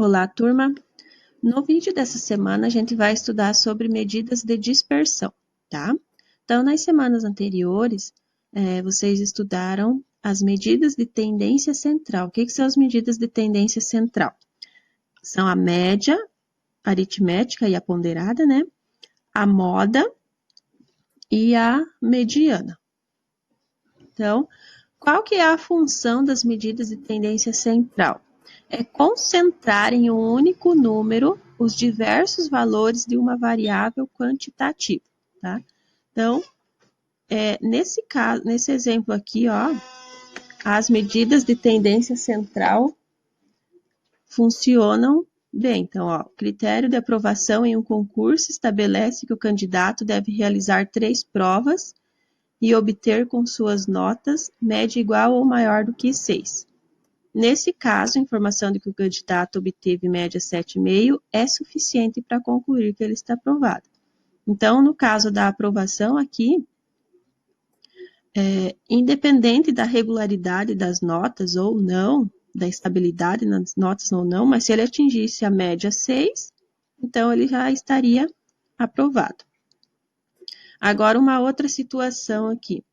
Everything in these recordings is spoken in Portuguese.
Olá, turma! No vídeo dessa semana, a gente vai estudar sobre medidas de dispersão, tá? Então, nas semanas anteriores, vocês estudaram as medidas de tendência central. O que são as medidas de tendência central? São a média aritmética e a ponderada, né? A moda e a mediana. Então, qual que é a função das medidas de tendência central? É concentrar em um único número os diversos valores de uma variável quantitativa, tá? Então, nesse caso, nesse exemplo aqui, ó, as medidas de tendência central funcionam bem. Então, ó, o critério de aprovação em um concurso estabelece que o candidato deve realizar 3 provas e obter com suas notas média igual ou maior do que 6. Nesse caso, a informação de que o candidato obteve média 7,5 é suficiente para concluir que ele está aprovado. Então, no caso da aprovação aqui, independente da regularidade das notas ou não, da estabilidade nas notas ou não, mas se ele atingisse a média 6, então ele já estaria aprovado. Agora, uma outra situação aqui.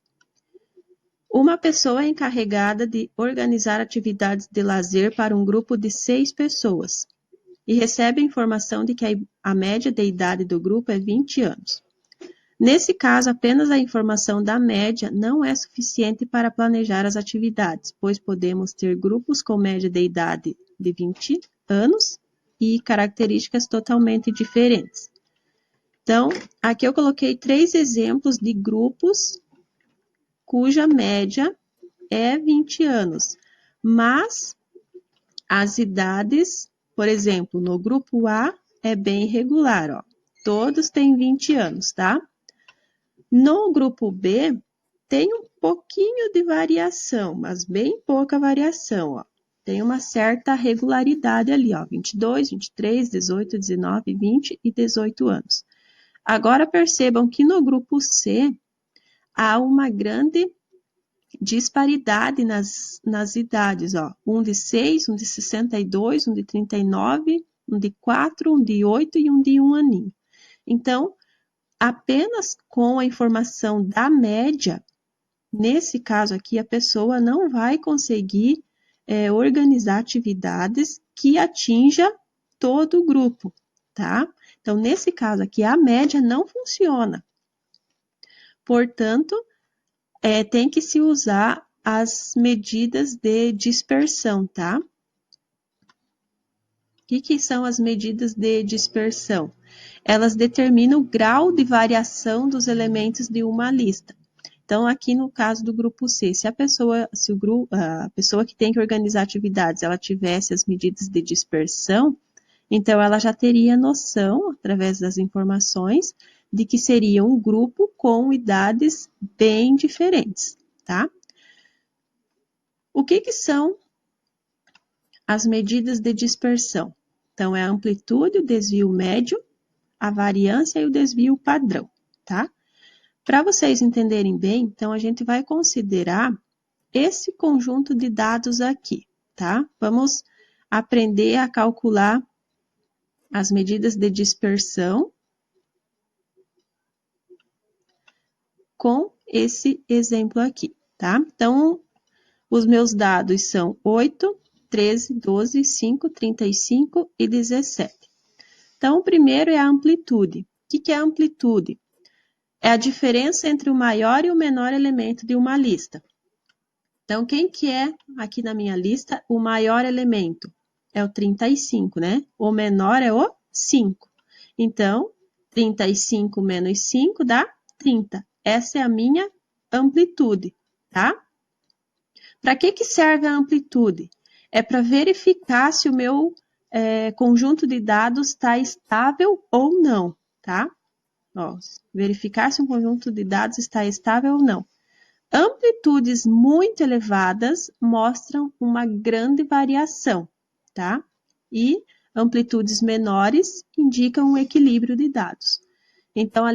Uma pessoa é encarregada de organizar atividades de lazer para um grupo de 6 pessoas e recebe a informação de que a média de idade do grupo é 20 anos. Nesse caso, apenas a informação da média não é suficiente para planejar as atividades, pois podemos ter grupos com média de idade de 20 anos e características totalmente diferentes. Então, aqui eu coloquei 3 exemplos de grupos cuja média é 20 anos, mas as idades, por exemplo, no grupo A é bem regular, ó, todos têm 20 anos, tá? No grupo B tem um pouquinho de variação, mas bem pouca variação, ó. Tem uma certa regularidade ali, ó, 22, 23, 18, 19, 20 e 18 anos. Agora percebam que no grupo C há uma grande disparidade nas idades, ó. Um de 6, um de 62, um de 39, um de 4, um de 8 e um de 1 aninho. Então, apenas com a informação da média, nesse caso aqui, a pessoa não vai conseguir organizar atividades que atinja todo o grupo, tá? Então, nesse caso aqui, a média não funciona. Portanto, tem que se usar as medidas de dispersão, tá? O que são as medidas de dispersão? Elas determinam o grau de variação dos elementos de uma lista. Então, aqui no caso do grupo C, se a pessoa que tem que organizar atividades, ela tivesse as medidas de dispersão, então ela já teria noção, através das informações, de que seria um grupo com idades bem diferentes, tá? O que são as medidas de dispersão? Então, é a amplitude, o desvio médio, a variância e o desvio padrão, tá? Para vocês entenderem bem, então, a gente vai considerar esse conjunto de dados aqui, tá? Vamos aprender a calcular as medidas de dispersão com esse exemplo aqui, tá? Então, os meus dados são 8, 13, 12, 5, 35 e 17. Então, o primeiro é a amplitude. O que é a amplitude? É a diferença entre o maior e o menor elemento de uma lista. Então, quem que é, aqui na minha lista, o maior elemento? É o 35, né? O menor é o 5. Então, 35 menos 5 dá 30. Essa é a minha amplitude, tá? Para que serve a amplitude? É para verificar se o meu conjunto de dados está estável ou não, tá? Ó, verificar se um conjunto de dados está estável ou não. Amplitudes muito elevadas mostram uma grande variação, tá? E amplitudes menores indicam um equilíbrio de dados. Então,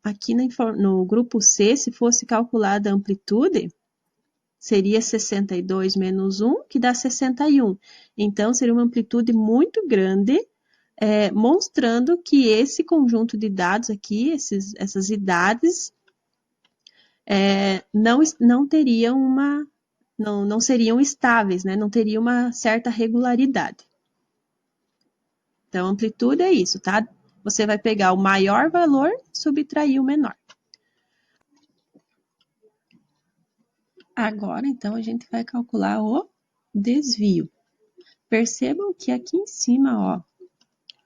aqui no grupo C, se fosse calculada a amplitude, seria 62 menos 1, que dá 61. Então, seria uma amplitude muito grande, mostrando que esse conjunto de dados aqui, essas idades, não teriam não seriam estáveis, né? Não teria uma certa regularidade. Então, amplitude é isso, tá? Você vai pegar o maior valor, subtrair o menor. Agora, então, a gente vai calcular o desvio. Percebam que aqui em cima, ó,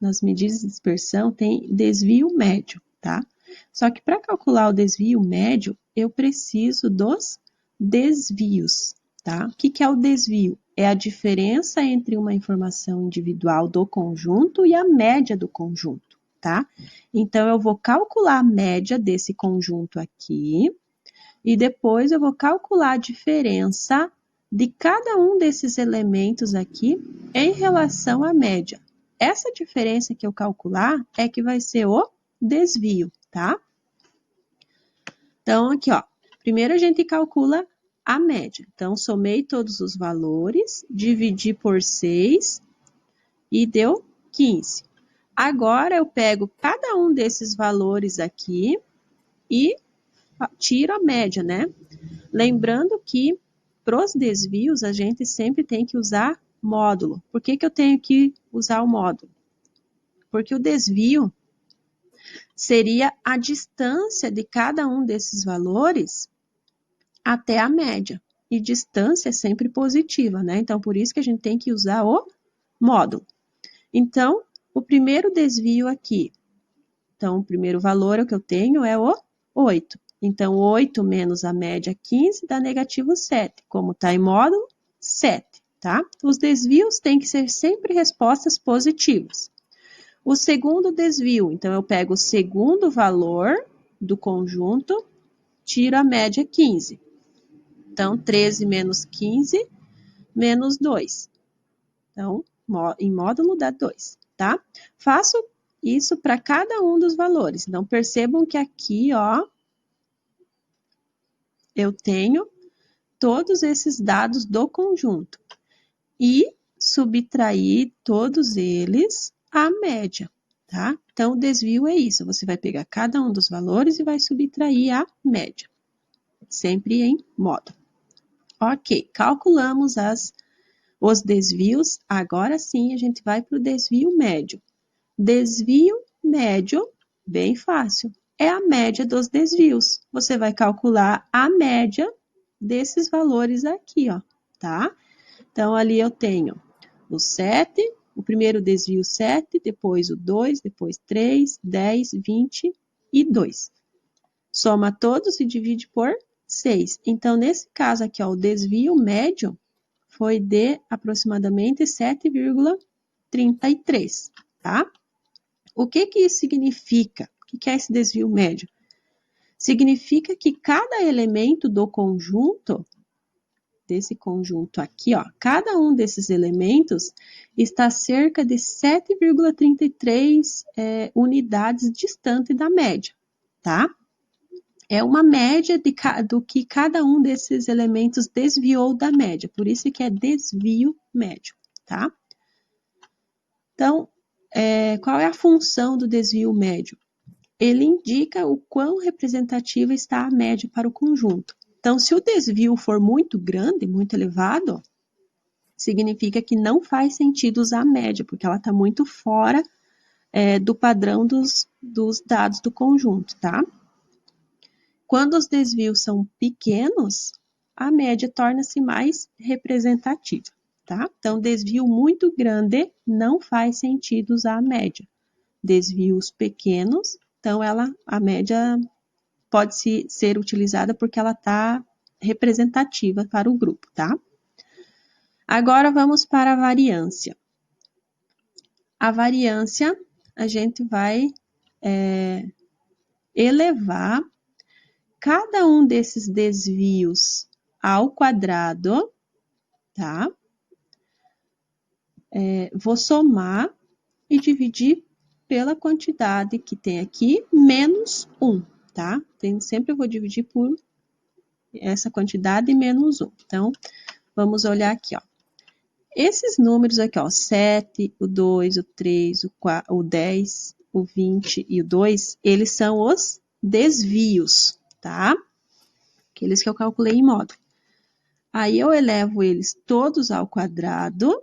nas medidas de dispersão, tem desvio médio, tá? Só que para calcular o desvio médio, eu preciso dos desvios, tá? O que é o desvio? É a diferença entre uma informação individual do conjunto e a média do conjunto, tá? Então, eu vou calcular a média desse conjunto aqui, e depois eu vou calcular a diferença de cada um desses elementos aqui em relação à média. Essa diferença que eu calcular é que vai ser o desvio, tá? Então, aqui, ó. Primeiro a gente calcula a média. Então, somei todos os valores, dividi por 6 e deu 15. Agora, eu pego cada um desses valores aqui e tiro a média, né? Lembrando que, para os desvios, a gente sempre tem que usar módulo. Por que eu tenho que usar o módulo? Porque o desvio seria a distância de cada um desses valores até a média. E distância é sempre positiva, né? Então, por isso que a gente tem que usar o módulo. Então, o primeiro desvio aqui, então, o primeiro valor que eu tenho é o 8. Então, 8 menos a média 15 dá negativo 7. Como está em módulo, 7, tá? Os desvios têm que ser sempre respostas positivas. O segundo desvio, então, eu pego o segundo valor do conjunto, tiro a média 15. Então, 13 menos 15, menos 2. Então, em módulo dá 2, tá? Faço isso para cada um dos valores. Então, percebam que aqui, ó, eu tenho todos esses dados do conjunto. E subtrair todos eles à média, tá? Então, o desvio é isso. Você vai pegar cada um dos valores e vai subtrair a média. Sempre em módulo. Ok, calculamos os desvios. Agora sim, a gente vai para o desvio médio. Desvio médio, bem fácil, é a média dos desvios. Você vai calcular a média desses valores aqui, ó, tá? Então, ali eu tenho o 7, o primeiro desvio 7, depois o 2, depois 3, 10, 20 e 2. Soma todos e divide por 6. Então, nesse caso aqui, ó, o desvio médio foi de aproximadamente 7,33, tá? O que isso significa? O que é esse desvio médio? Significa que cada elemento do conjunto, desse conjunto aqui, ó, cada um desses elementos está cerca de 7,33 unidades distante da média, tá? É uma média do que cada um desses elementos desviou da média, por isso que é desvio médio, tá? Então, qual é a função do desvio médio? Ele indica o quão representativa está a média para o conjunto. Então, se o desvio for muito grande, muito elevado, significa que não faz sentido usar a média, porque ela está muito fora do padrão dos dados do conjunto, tá? Quando os desvios são pequenos, a média torna-se mais representativa, tá? Então, desvio muito grande não faz sentido usar a média. Desvios pequenos, então a média pode ser utilizada porque ela está representativa para o grupo, tá? Agora vamos para a variância. A variância, a gente vai elevar cada um desses desvios ao quadrado, tá? Vou somar e dividir pela quantidade que tem aqui, menos 1, tá? Sempre eu vou dividir por essa quantidade menos 1. Então, vamos olhar aqui, ó. Esses números aqui, ó, 7, o 2, o 3, o 4, o 10, o 20 e o 2, eles são os desvios, tá? Aqueles que eu calculei em módulo. Aí eu elevo eles todos ao quadrado,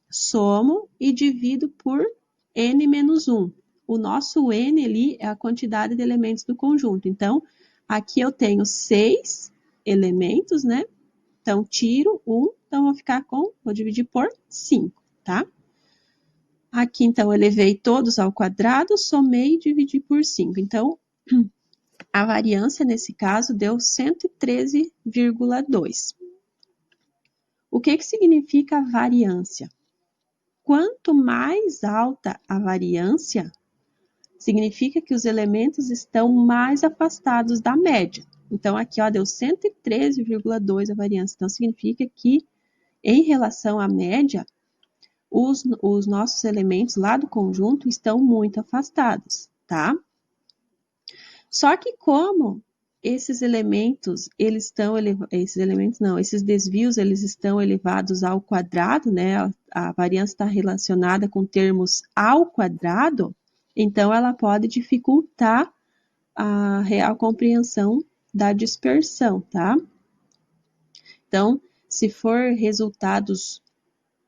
somo e divido por n menos 1. O nosso n ali é a quantidade de elementos do conjunto. Então, aqui eu tenho 6 elementos, né? Então, tiro 1, então vou dividir por 5, tá? Aqui, então, eu elevei todos ao quadrado, somei e dividi por 5. Então, a variância, nesse caso, deu 113,2. O que significa a variância? Quanto mais alta a variância, significa que os elementos estão mais afastados da média. Então, aqui, ó, deu 113,2 a variância. Então, significa que, em relação à média, os nossos elementos lá do conjunto estão muito afastados, tá? Só que como esses elementos, esses desvios, eles estão elevados ao quadrado, né? A variância está relacionada com termos ao quadrado, então ela pode dificultar a real compreensão da dispersão, tá? Então, se for resultados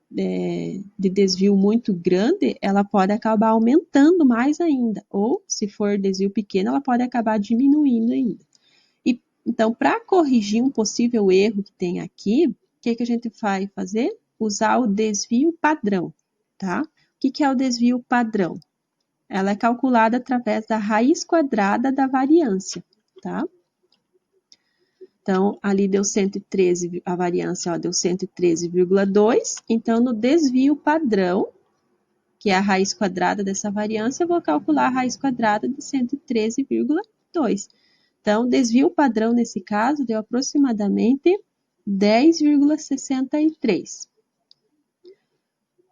de desvio muito grande, ela pode acabar aumentando mais ainda. Ou, se for desvio pequeno, ela pode acabar diminuindo ainda. Então, para corrigir um possível erro que tem aqui, o que a gente vai fazer? Usar o desvio padrão, tá? O que é o desvio padrão? Ela é calculada através da raiz quadrada da variância, tá? Então, ali deu 113, a variância ó, deu 113,2. Então, no desvio padrão, que é a raiz quadrada dessa variância, eu vou calcular a raiz quadrada de 113,2. Então, desvio padrão, nesse caso, deu aproximadamente 10,63.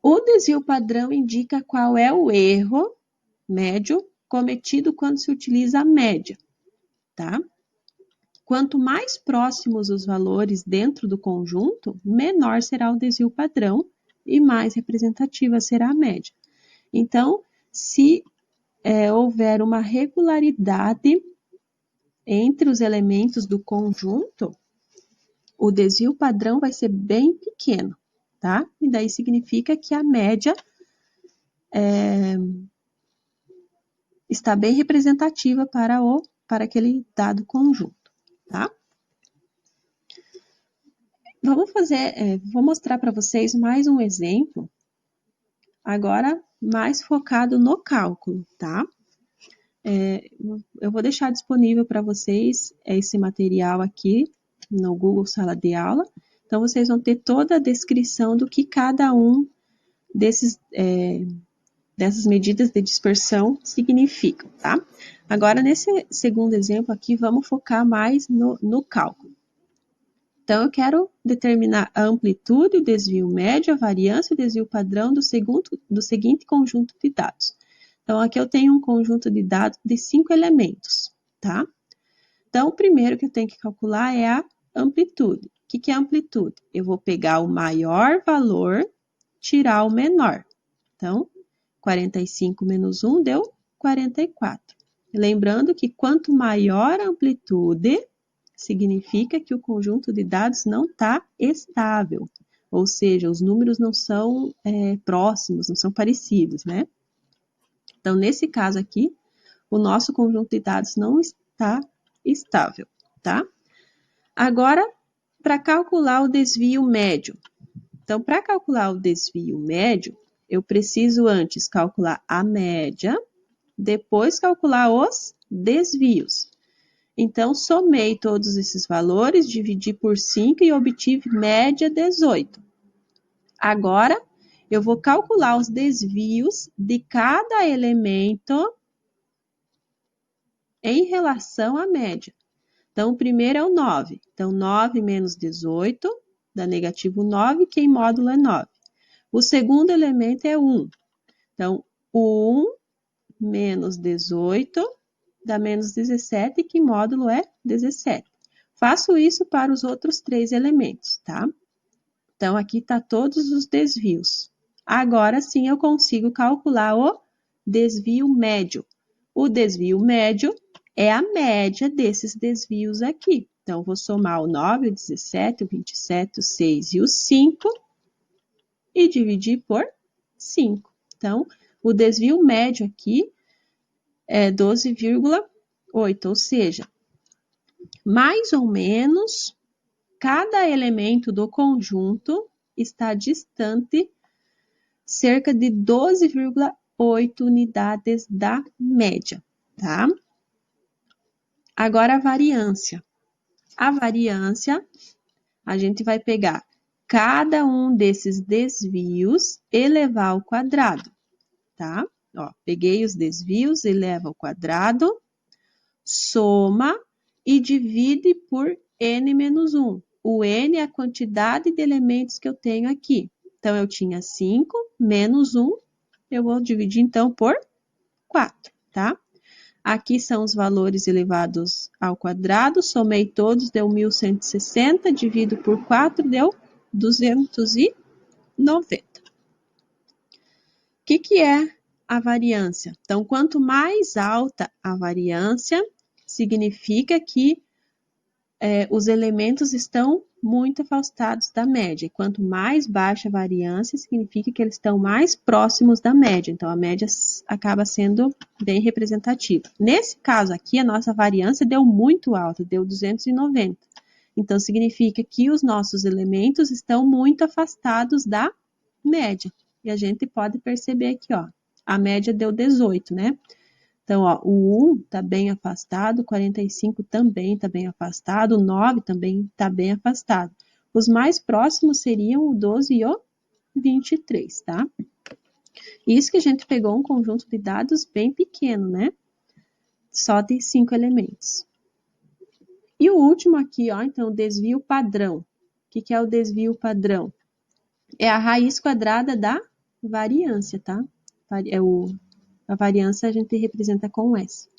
O desvio padrão indica qual é o erro médio cometido quando se utiliza a média, tá? Quanto mais próximos os valores dentro do conjunto, menor será o desvio padrão e mais representativa será a média. Então, se houver uma regularidade entre os elementos do conjunto, o desvio padrão vai ser bem pequeno, tá? E daí significa que a média está bem representativa para aquele dado conjunto, tá? Vou mostrar para vocês mais um exemplo, agora mais focado no cálculo, tá? Eu vou deixar disponível para vocês esse material aqui no Google Sala de Aula. Então, vocês vão ter toda a descrição do que cada um dessas medidas de dispersão significam, tá? Agora, nesse segundo exemplo aqui, vamos focar mais no cálculo. Então, eu quero determinar a amplitude, o desvio médio, a variância e o desvio padrão do seguinte conjunto de dados. Então, aqui eu tenho um conjunto de dados de 5 elementos, tá? Então, o primeiro que eu tenho que calcular é a amplitude. O que é a amplitude? Eu vou pegar o maior valor, tirar o menor. Então, 45 menos 1 deu 44. Lembrando que quanto maior a amplitude, significa que o conjunto de dados não está estável. Ou seja, os números não são próximos, não são parecidos, né? Então, nesse caso aqui, o nosso conjunto de dados não está estável, tá? Agora, para calcular o desvio médio. Então, para calcular o desvio médio, eu preciso antes calcular a média, depois calcular os desvios. Então, somei todos esses valores, dividi por 5 e obtive média 18. Agora, eu vou calcular os desvios de cada elemento em relação à média. Então, o primeiro é o 9. Então, 9 menos 18 dá negativo 9, que em módulo é 9. O segundo elemento é 1. Então, o 1 menos 18 dá menos 17, que em módulo é 17. Faço isso para os outros 3 elementos, tá? Então, aqui está todos os desvios. Agora sim eu consigo calcular o desvio médio. O desvio médio é a média desses desvios aqui. Então, vou somar o 9, o 17, o 27, o 6 e o 5 e dividir por 5. Então, o desvio médio aqui é 12,8, ou seja, mais ou menos, cada elemento do conjunto está distante cerca de 12,8 unidades da média, tá? Agora a variância. A variância, a gente vai pegar cada um desses desvios e levar ao quadrado, tá? Ó, peguei os desvios, eleva ao quadrado, soma e divide por n menos 1. O n é a quantidade de elementos que eu tenho aqui. Então, eu tinha 5 menos 1, eu vou dividir então por 4, tá? Aqui são os valores elevados ao quadrado, somei todos, deu 1.160, divido por 4, deu 290. O que é a variância? Então, quanto mais alta a variância, significa que os elementos estão muito afastados da média. E quanto mais baixa a variância, significa que eles estão mais próximos da média. Então, a média acaba sendo bem representativa. Nesse caso aqui, a nossa variância deu muito alta, deu 290. Então, significa que os nossos elementos estão muito afastados da média. E a gente pode perceber aqui, ó, a média deu 18, né? Então, ó, o 1 está bem afastado, o 45 também está bem afastado, o 9 também está bem afastado. Os mais próximos seriam o 12 e o 23, tá? Isso que a gente pegou um conjunto de dados bem pequeno, né? Só tem 5 elementos. E o último aqui, ó, então, desvio padrão. O que é o desvio padrão? É a raiz quadrada da variância, tá? A variância a gente representa com S.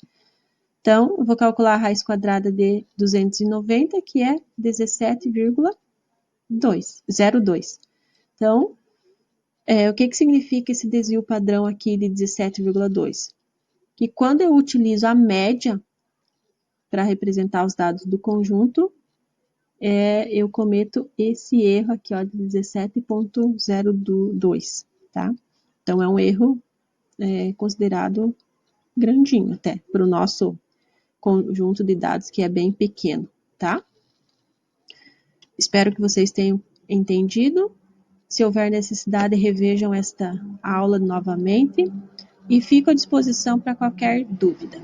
Então, eu vou calcular a raiz quadrada de 290, que é 17,02. Então, o que significa esse desvio padrão aqui de 17,2? Que quando eu utilizo a média para representar os dados do conjunto, eu cometo esse erro aqui, ó, de 17,02, tá? Então, é um erro considerado grandinho até, para o nosso conjunto de dados, que é bem pequeno, tá? Espero que vocês tenham entendido. Se houver necessidade, revejam esta aula novamente e fico à disposição para qualquer dúvida.